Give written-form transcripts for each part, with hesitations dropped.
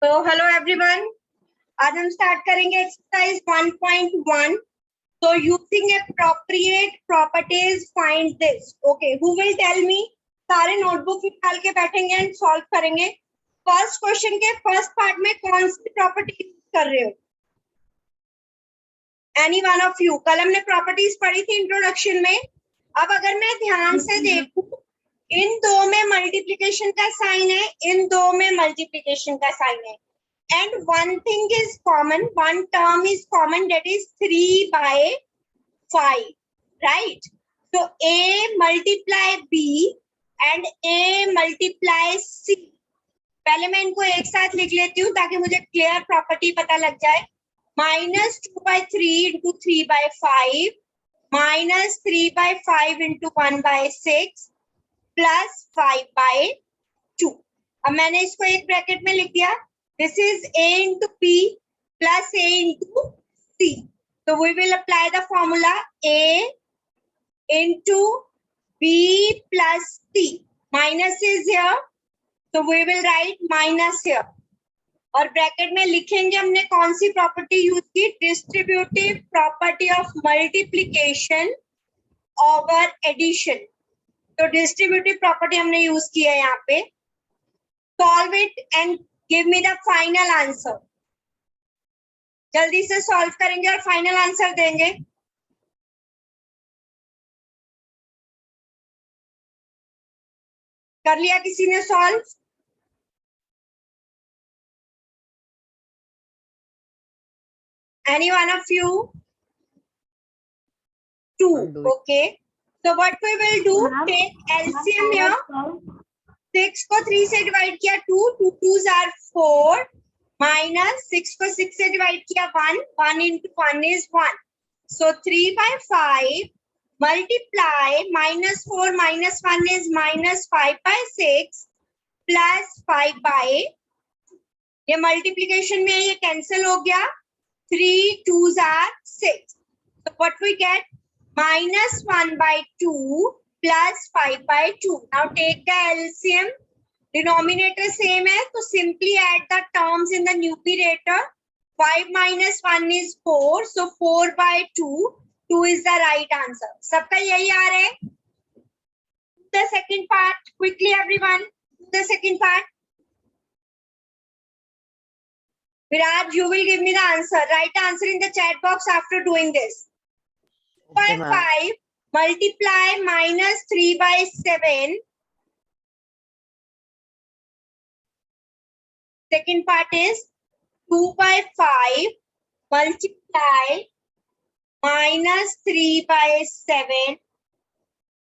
तो hello everyone, आज हम स्टार्ट करेंगे एक्सरसाइज 1.1. तो using appropriate properties find this. Okay, who will tell me? सारे नोटबुक निकाल के बैठेंगे एंड सॉल्व करेंगे. फर्स्ट क्वेश्चन के फर्स्ट पार्ट में कौन सी प्रॉपर्टी यूज कर रहे हो? Any one of you? कल हमने प्रॉपर्टीज पढ़ी थी इंट्रोडक्शन में. अब अगर मैं ध्यान से देखूं, इन दो में मल्टीप्लिकेशन का साइन है, इन दो में मल्टीप्लिकेशन का साइन है. And one thing is common, one term is common, that is 3/5, right? So A multiply B and A multiply C. पहले मैं इनको एक साथ लिख लेती हूँ ताकि मुझे क्लियर प्रॉपर्टी पता लग जाए. -2/3 into 3/5 minus 3/5 into 1/6 plus 5/2. अब मैंने इसको एक ब्रैकेट में लिख दिया. This is A into P plus A into C. So we will apply the formula A into B plus C. Minus is here, so we will write minus here. और bracket में लिखेंगे हमने कौन सी property use की? Distributive property of multiplication over addition. तो distributive property हमने use की है यहाँ पे. Solve it and give me the final answer. जल्दी से सॉल्व करेंगे और फाइनल आंसर देंगे. कर लिया किसी ने solve? Any one of you? 2. Okay. So what we will do? Take LCM here. 6 को 3 से डिवाइड किया 2, 2 2s are 4, माइनस 6 को 6 से डिवाइड किया 1, 1 into 1 is 1. So 3/5 multiply -4 minus 1 is -5/6 plus 5/, ये मल्टीप्लीकेशन में ये कैंसिल हो गया. 3 2s are 6. So what we get? -1/2 plus 5/2. Now take the LCM. Denominator same है, तो simply add the terms in the numerator. 5 minus 1 is 4, so 4/2. 2 is the right answer. सबका यही आ रहा है. The second part quickly, everyone. The second part. Viraj, you will give me the answer. Write the answer in the chat box after doing this. 5 multiply -3/7. Second part is 2/5 multiply -3/7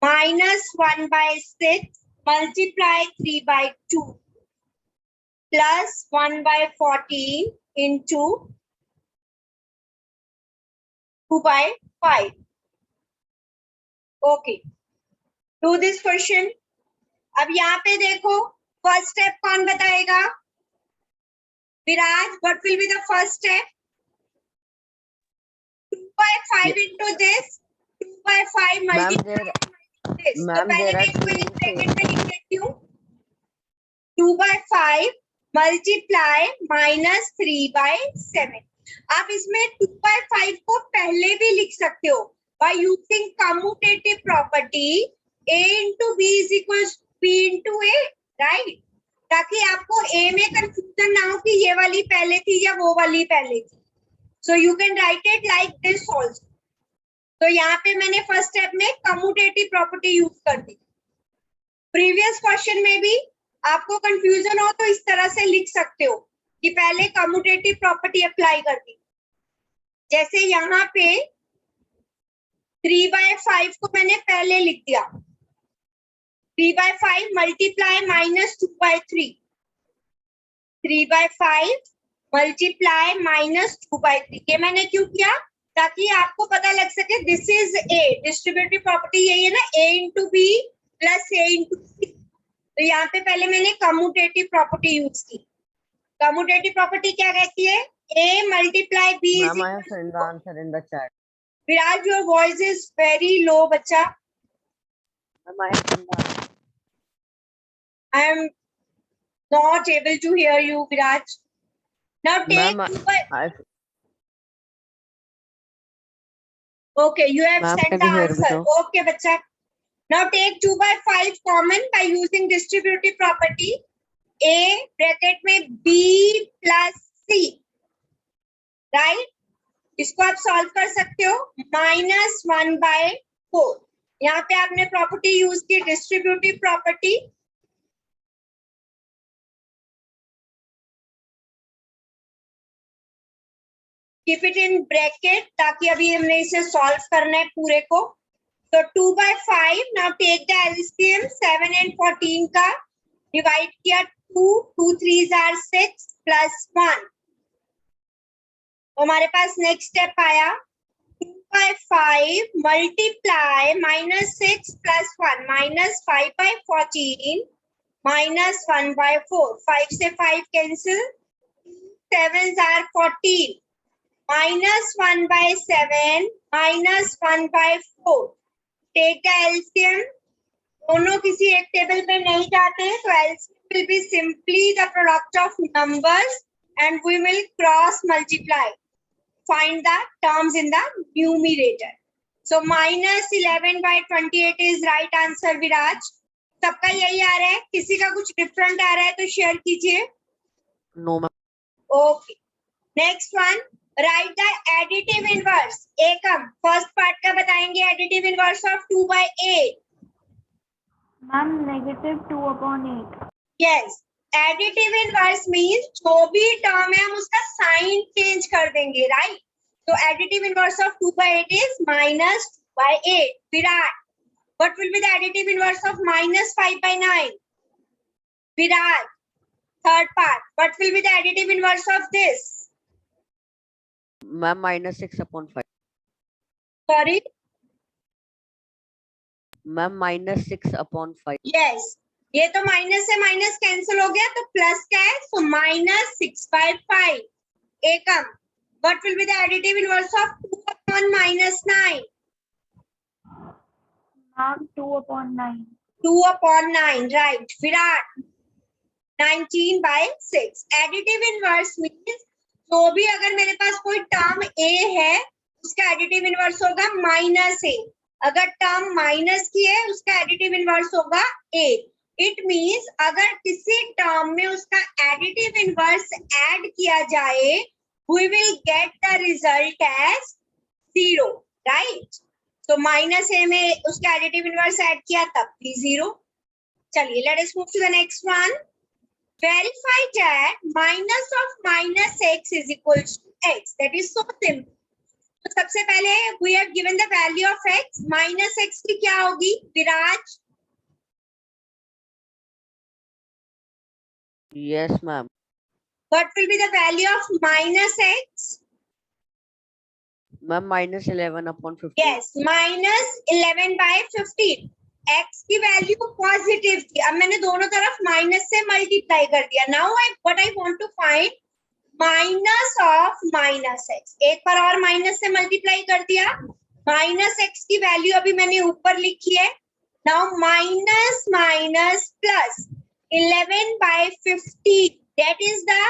minus 1/6 multiply 3/2 plus 1/14 into 2/5. Okay, do this question. अब यहाँ पे देखो, first step कौन बताएगा? Viraj, what will be the first step? 2/5 into this, 2/5 multiply this. तो पहले मैं इसको एक ब्रैकेट में लिख देती हूँ. 2/5 multiply -3/7. आप इसमें 2/5 को पहले भी लिख सकते हो by using commutative property. A into B is equals B into A, right? ताकि आपको A में कंफ्यूजन ना हो कि ये वाली पहले थी या वो वाली पहले थी. So you can write it like this also. तो यहाँ पे मैंने फर्स्ट स्टेप में कम्यूटेटिव प्रॉपर्टी यूज कर दी. प्रीवियस क्वेश्चन में भी आपको कंफ्यूजन हो तो इस तरह से लिख सकते हो कि पहले कम्यूटेटिव प्रॉपर्टी अप्लाई कर दी. जैसे यहाँ पे 3/5 को मैंने पहले लिख दिया. 3/5 multiply -2/3. 3/5 multiply -2/3. ये मैंने क्यों किया? ताकि आपको पता लग सके this is A. Distributive property यही है ना, A into B plus A into C. तो यहाँ पे पहले मैंने कम्यूटेटिव प्रॉपर्टी यूज की. कम्यूटेटिव प्रॉपर्टी क्या कहती है? A multiply B is Ma'am, I have sent the answer in the chat. Viraj, your voice is very low, bacha. Ma'am, I have sent the answer. I am not able to hear you, Viraj. Now take Ma'am, 2 by, I okay, you have ma'am, sent can the you hear me answer. now? Okay, bacha. Now take 2 by 5 common by using distributive property. A bracket में B plus C, right? इसको आप solve कर सकते हो. -1/4. यहाँ पे आपने property use की distributive property. Keep it in bracket ताकि अभी हमने इसे सॉल्व करना है पूरे को. तो 2/5. Now take the LCM. 7 and 14 का डिवाइड किया 2 2 3s are 6 plus 1. तो हमारे पास नेक्स्ट स्टेप आया 2/5 मल्टीप्लाई -6 plus 1 -5/14 -1/4. 5 से 5 cancel. 7s are 14. -1/7 -1/4. Take the LCM. दोनों किसी एक टेबल पे नहीं जाते तो LCM will be simply the product of numbers and we will cross multiply. Find the terms in the numerator. So -11/28 is right answer. विराज, सबका यही आ रहा है? किसी का कुछ डिफरेंट आ रहा है तो शेयर कीजिए. No, ma'am. Okay. Next one. Write the additive inverse. Ekam first part का बताएंगे. Additive inverse of 2/8. Ma'am -2/8. Yes. Additive inverse means जो भी टर्म है हम उसका साइन चेंज कर देंगे, राइट? तो additive inverse of 2/8 is -2/8. Virat, what will be the additive inverse of -5/9? Virat, third part, what will be the additive inverse of this? Ma'am, -6/5. Sorry? Ma'am, -6/5. Yes. ये तो माइनस से माइनस कैंसिल हो गया तो plus क्या है? सो -6/5. एकम, what will be the additive inverse of 2/9? Ma'am 2/9. 2/9, right? Virat, 19/6. Additive inverse means तो भी अगर मेरे पास कोई टर्म a है उसका एडिटिव इनवर्स होगा -a. अगर टर्म माइनस की है उसका एडिटिव इनवर्स होगा a. इट मींस अगर किसी टर्म में उसका एडिटिव इनवर्स ऐड किया जाए we will get the result as 0, right? तो -a में उसका एडिटिव इनवर्स ऐड किया तब भी 0. चलिए let us move to the next one. Verify that minus of -x is equals to x. That is so simple. तो सबसे पहले we have given the value of x. -x की क्या होगी? विराज, Yes, ma'am. what will be the value of -x? Ma'am, -11/15. Yes, -11/15. x की value positive थी. अब मैंने दोनों तरफ माइनस से मल्टीप्लाई कर दिया. Now what I want to find minus of -x. एक बार और माइनस से मल्टीप्लाई कर दिया. -x की वैल्यू अभी मैंने ऊपर लिखी है. Now minus minus plus 11/15. That is the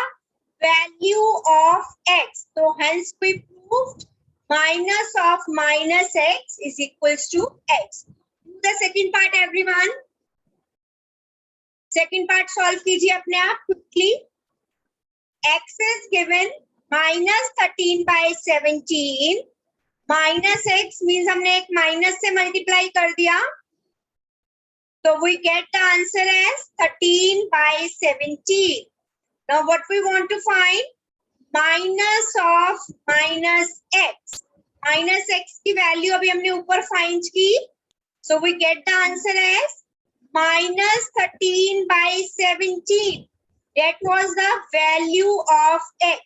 value of x. So hence we proved minus of -x is equals to x. The second part, everyone. Second part solve कीजिए अपने आप quickly. X is given -13/17. -x means हमने एक minus से multiply कर दिया. So we get the answer as 13/17. Now what we want to find? Minus of -x. -x की value अभी हमने ऊपर फाइंड की. So we get the answer as -13/17. That was the value of x.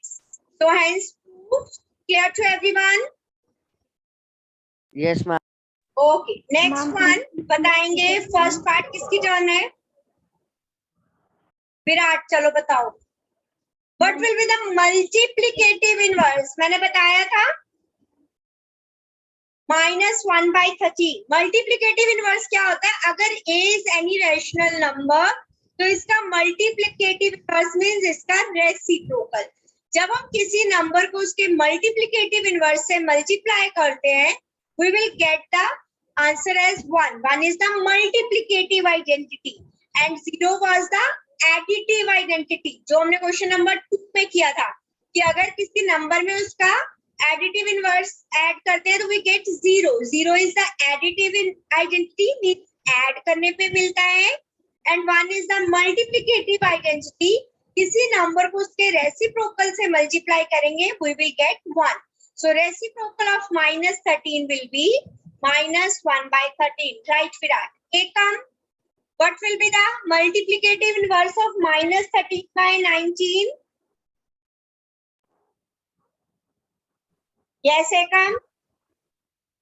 So hence proved. Clear to everyone? Yes, ma'am. Okay. Next Ma'am, one बताएंगे. First part किसकी turn है? विराट, चलो बताओ. What will be the multiplicative inverse? मैंने बताया था -1/13. Multiplicative inverse क्या होता है? अगर a is any rational number तो इसका मल्टीप्लिकेटिव इनवर्स मींस इसका रेसिप्रोकल. जब हम किसी नंबर को उसके मल्टीप्लिकेटिव इनवर्स से मल्टीप्लाई करते हैं, we will get the answer as 1. 1 is the multiplicative identity and 0 was the additive identity. जो हमने क्वेश्चन नंबर 2 में किया था कि अगर किसी नंबर में उसका एडिटिव इनवर्स ऐड करते हैं तो we get 0. 0 is the additive identity, means add करने पे मिलता है, and 1 is the multiplicative identity. किसी नंबर को उसके रेसिप्रोकल से मल्टीप्लाई करेंगे, we will get 1. So reciprocal of minus 13 will be minus 1 by 13. Right, Virat? Ekam, what will be the multiplicative inverse of minus 13 by 19? Yes, Ekam?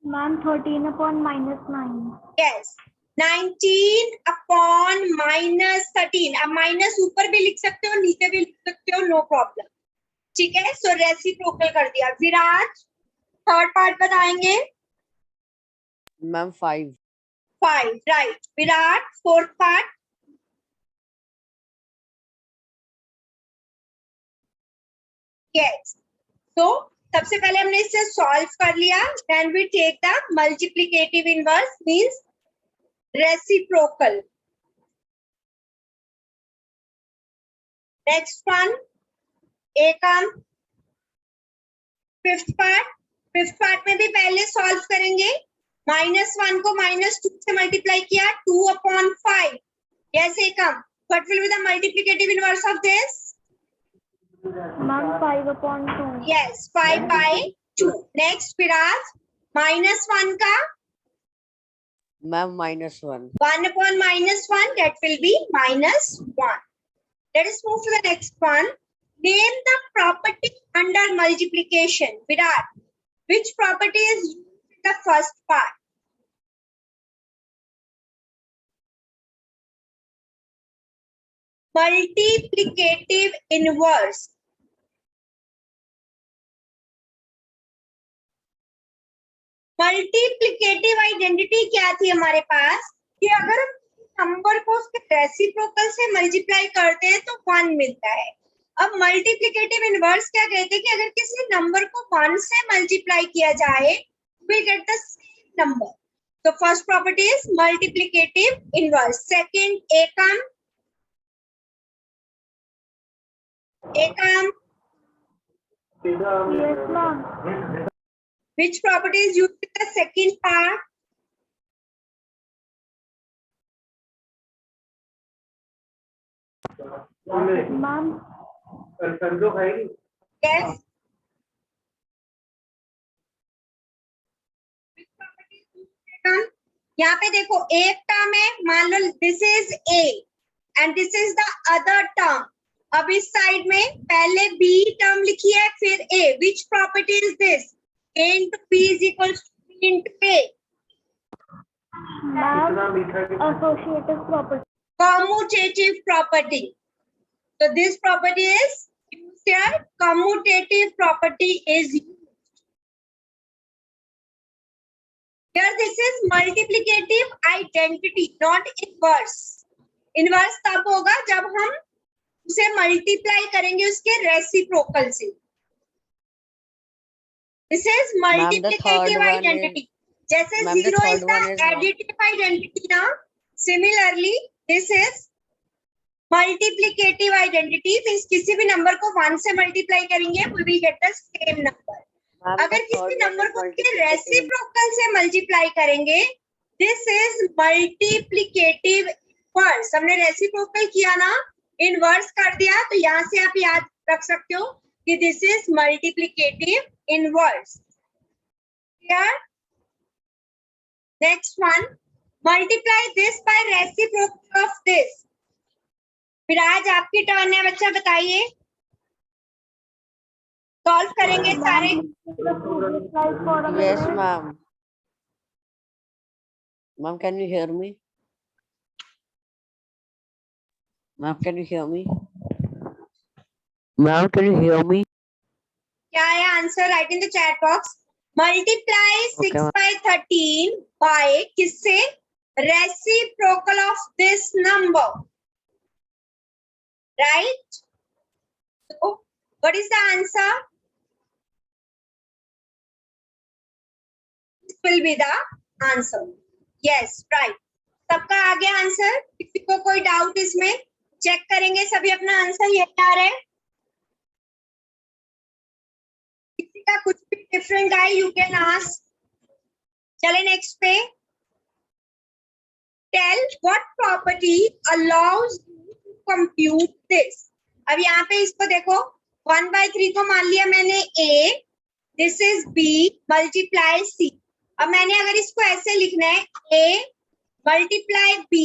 Ma'am, 13 upon minus 9. Yes. 19 upon minus 13. अब minus ऊपर भी लिख सकते हो, नीचे भी लिख सकते हो, नो प्रॉब्लम. ठीक है, सो रेसिप्रोकल कर दिया. विराट थर्ड पार्ट बताएंगे. Ma'am 5. 5, right. Virat fourth part. Yes. तो सबसे पहले हमने इसे सॉल्व कर लिया. Then we take the multiplicative inverse, means reciprocal. Next one, Ekam. Fifth part में भी पहले सॉल्व करेंगे. -1 को -2 से मल्टीप्लाई किया, 2 upon 5. Yes Ekam, what will be the multiplicative inverse of this? Ma'am, 5 upon 2. Yes, 5 by 2. Next Viraj, -1 का ma'am -1. 1 upon -1, that will be -1. Let us move to the next one. Name the property under multiplication. Virat, which property is used in the first part? Multiplicative inverse. Multiplicative identity क्या थी हमारे पास कि अगर हम number को उसके reciprocal से multiply करते हैं तो 1 मिलता है. अब मल्टीप्लिकेटिव इनवर्स क्या कहते हैं कि अगर किसी नंबर को 1 से मल्टीप्लाई किया जाए we get the same number. So first property is multiplicative inverse. Second, Ekam. Yes, ma'am. Which property is used in the second part? Ma'am, Yes. Which property is used, Ekam? यहाँ पे देखो एक term है, मान लो this is a and this is the other term. अब इस side में पहले बी टर्म लिखी है फिर a. Which property is this? A into B is equals to B into A. ma'am, associative property. Commutative property. So this property is used here. Commutative property is used. Here this is multiplicative identity, not inverse. Inverse तब होगा जब हम उसे multiply करेंगे उसके reciprocal से. This is multiplicative identity. जैसे 0 is the additive identity ना, similarly this is multiplicative identity. means किसी भी नंबर को 1 से मल्टीप्लाई करेंगे we will get the same number. अगर किसी नंबर को उसके रेसिप्रोकल से मल्टीप्लाई करेंगे this is multiplicative inverse. हमने रेसिप्रोकल किया ना, इनवर्स कर दिया, तो यहाँ से आप याद रख सकते हो कि this is multiplicative inverse. Here, next one, multiply this by reciprocal of this. विराज आपकी टर्न है बच्चा, बताइए. सॉल्व करेंगे सारे. Yes, ma'am. Ma'am, can you hear me? Ma'am, can you hear me? Ma'am, can you hear me? क्या है answer? Right in the chat box. Multiply 6 by 13 by किससे? Reciprocal of this number. Right. What is the answer? This will be the answer. Yes, right. सबका आ गया answer? किसी को कोई doubt इसमें? Check करेंगे सभी अपना आंसर ये आ रहा है? किसी का कुछ भी डिफरेंट आए यू कैन आस्क. चले नेक्स्ट पे. Tell what property allows you to compute this. अब यहाँ पे इसको देखो 1/3 को मान लिया मैंने A, this is B multiply C. अब मैंने अगर इसको ऐसे लिखना है A multiply B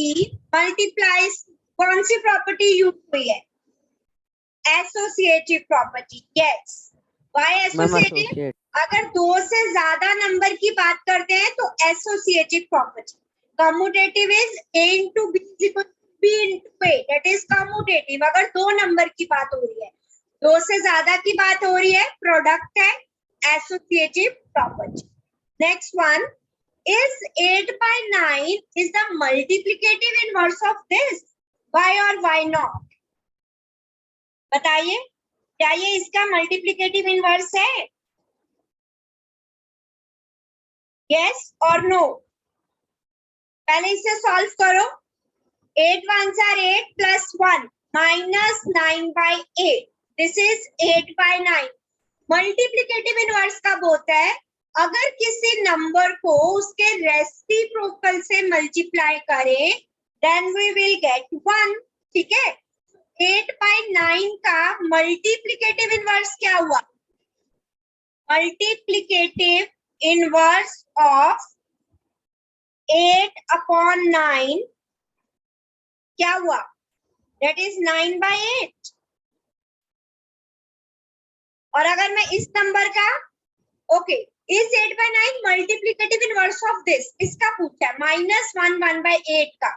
multiply C. कौन सी प्रॉपर्टी यूज हुई है? Associative property. Yes. Why ma'am associative? associate. अगर दो से ज्यादा नंबर की बात करते हैं तो associative property. Commutative is A into B is equal to B into A. That is commutative. अगर दो नंबर की बात हो रही है, दो से ज्यादा की बात हो रही है, प्रोडक्ट है associative property. Next one is 8/9 is the multiplicative inverse of this. Why or why not? बताइए, क्या ये इसका मल्टीप्लिकेटिव इनवर्स है? यस और नो? पहले इसे सॉल्व करो. 8 ones are 8 plus 1 minus 9/8. This is 8/9. Multiplicative inverse कब होता है? अगर किसी नंबर को उसके रेसिप्रोकल से मल्टीप्लाई करें देन वी विल गेट 1. ठीक है. 8/9 का मल्टीप्लिकेटिव इनवर्स क्या हुआ? मल्टीप्लिकेटिव इनवर्स ऑफ 8/9 क्या हुआ? That is 9/8. और अगर मैं इस नंबर का ओके इस 8/9 मल्टीप्लिकेटिव इनवर्स ऑफ दिस इसका पूछा है -1 1/8 का,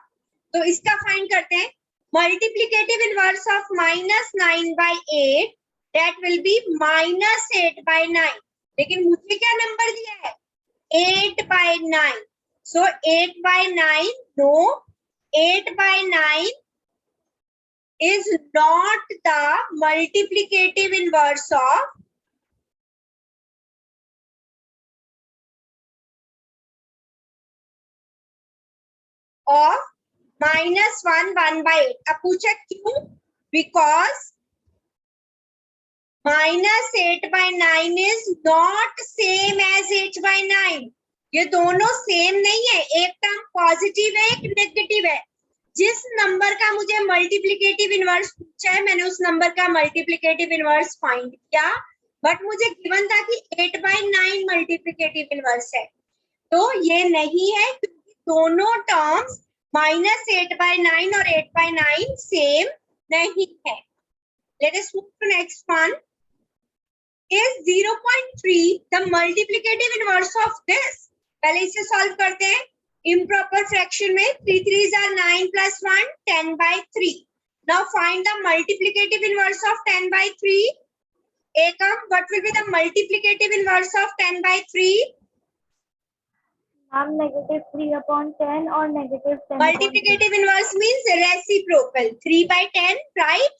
तो इसका फाइंड करते हैं. Multiplicative inverse of -9/8 that will be -8/9. लेकिन मुझे क्या नंबर दिया है? 8/9. सो 8/9 no. 8/9 is not the multiplicative inverse of -1 1/8. अब पूछा क्यों? Because -8/9 is not same as 8/9. ये दोनों सेम नहीं है. एक टर्म पॉजिटिव है, एक नेगेटिव है. जिस नंबर का मुझे मल्टीप्लिकेटिव इनवर्स पूछा है मैंने उस नंबर का मल्टीप्लिकेटिव इनवर्स फाइंड किया, बट मुझे गिवन था कि 8/9 मल्टीप्लिकेटिव इनवर्स है. तो ये नहीं है क्योंकि दोनों टर्म्स -8/9 और 8/9 सेम नहीं है. Let us move to next one. Is 0.3 the multiplicative inverse of this? पहले इसे सॉल्व करते हैं. इम्प्रॉपर फ्रैक्शन में 3 3s are 9 plus 1 10/3. Now find the multiplicative inverse of 10/3. Ekam, what will be the multiplicative inverse of 10/3? Ma'am -3/10 और -10. Multiplicative inverse means reciprocal. 3/10, right?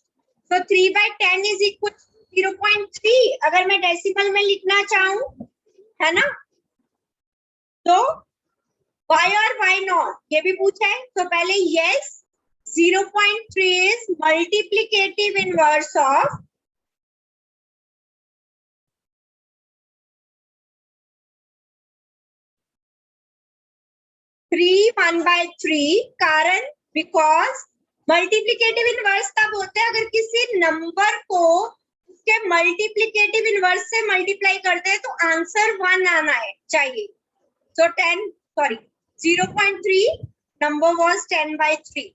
So 3/10 is equal to 0.3. अगर मैं decimal में लिखना चाहूँ, है ना? तो why or why not? ये भी पूछा है. तो पहले yes, 0.3 is multiplicative inverse of 3 1/3. कारण बिकॉज मल्टीप्लिकेटिव इनवर्स तब होता है अगर किसी नंबर को उसके मल्टीप्लिकेटिव इनवर्स से मल्टीप्लाई करते हैं तो आंसर 1 आना है चाहिए. सो 0.3 number was 10/3.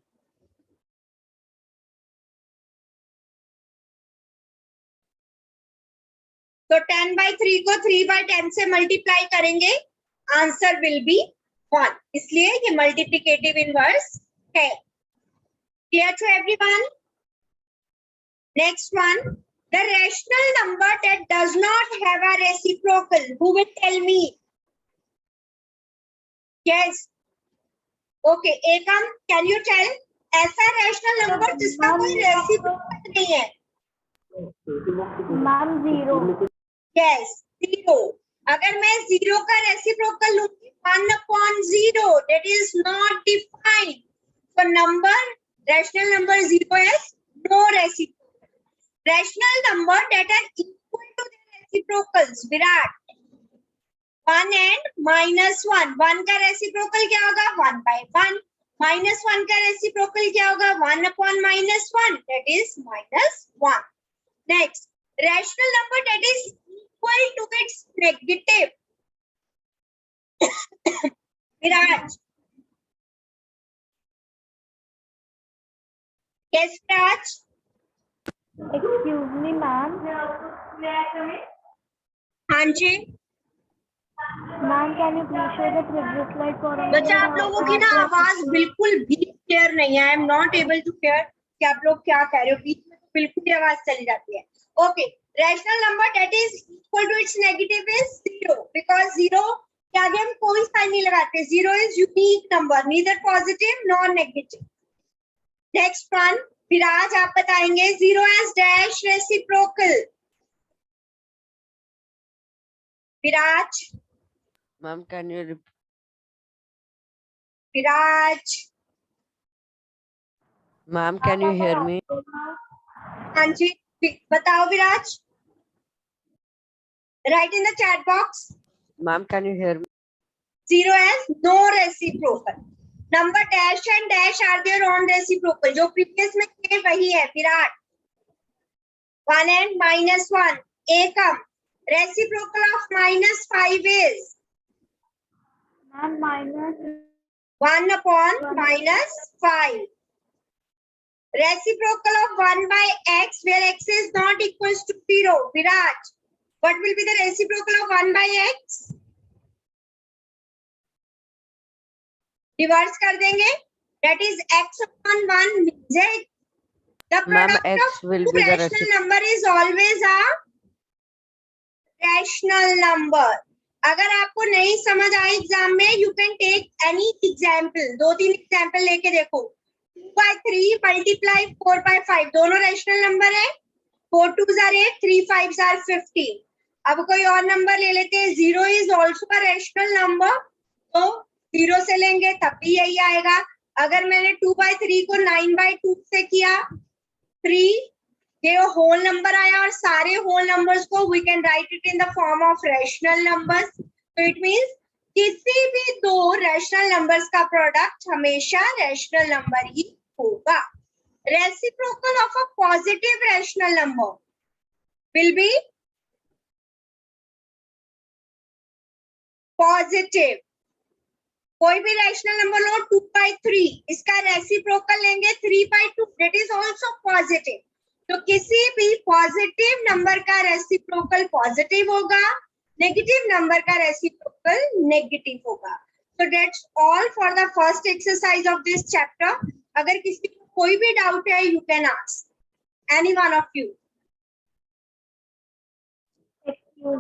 तो 10/3 को 3/10 से मल्टीप्लाई करेंगे, आंसर विल बी 1. इसलिए ये मल्टीप्लिकेटिव इनवर्स है. Clear to everyone? Next one, the rational number that does not have a reciprocal. Who will tell me? Yes. Okay, Ekam, can you tell? ऐसा rational number जिसका कोई reciprocal नहीं है. Ma'am 0. Yes 0. अगर मैं 0 का रेसिप्रोकल लूंगी 1/0, that is not defined. So number, rational number 0 has no reciprocal. Rational number that are equal to their reciprocals, Virat. 1 and -1. 1 का रेसिप्रोकल क्या होगा? 1/1. -1 का रेसिप्रोकल क्या होगा? 1/-1, that is -1. Next, rational number that is equal to its negative. Viraj. Yes, Viraj. Excuse me, ma'am. हाँ जी. Ma'am, can you please show the previous slide for a बच्चा minute? आप लोगों की ना आवाज बिल्कुल भी क्लियर नहीं है. I am not able to hear कि आप लोग क्या कह रहे हो. बीच में बिल्कुल ही आवाज चली जाती है. Okay, rational number that is equal to its negative is 0, because 0 के आगे हम कोई साइन नहीं लगाते. 0 is unique number, neither positive nor negative. Next one, Viraj आप बताएंगे. 0 has dash reciprocal. Viraj. Ma'am, can you repeat? Viraj. Ma'am, can you hear me? हाँ जी, बताओ Viraj. Write in the chat box. Ma'am, can you hear me? 0 has no reciprocal. Number dash and dash are their own reciprocal. जो previous में थे वही है. Virat. 1 and -1. Ekam. Reciprocal of -5 is Ma'am, minus 1/-5. Reciprocal of 1/x, where x is not equals to 0. Viraj, what will be the reciprocal of 1/x? Reverse कर देंगे. That is x/1 z. The Ma'am, product x of will two be the rational number is always a rational number. अगर आपको नहीं समझ आए exam में, you can take any example. 2-3 example लेके देखो. 2/3 multiply 4/5, दोनों रैशनल नंबर है. 4 2s are 8, 3 5s are 15. अब कोई और नंबर ले लेते हैं. 0 is also a rational number, तो 0 से लेंगे तब भी यही आएगा. अगर मैंने 2/3 को 9/2 से किया, 3 ये होल नंबर आया और सारे होल नंबर्स को we can write it in the form of rational numbers. तो इट मींस किसी भी दो रैशनल नंबर्स का प्रोडक्ट हमेशा रैशनल नंबर ही होगा. Reciprocal of a positive rational number will be positive. कोई भी रैशनल नंबर लो 2/3, इसका रेसिप्रोकल लेंगे 3/2, दैट इज आल्सो पॉजिटिव. तो किसी भी पॉजिटिव नंबर का रेसिप्रोकल पॉजिटिव होगा, नेगेटिव नंबर का रेसिप्रोकल नेगेटिव होगा. So that's all for the first exercise of this chapter. अगर किसी को कोई भी डाउट है, you can ask any one of you.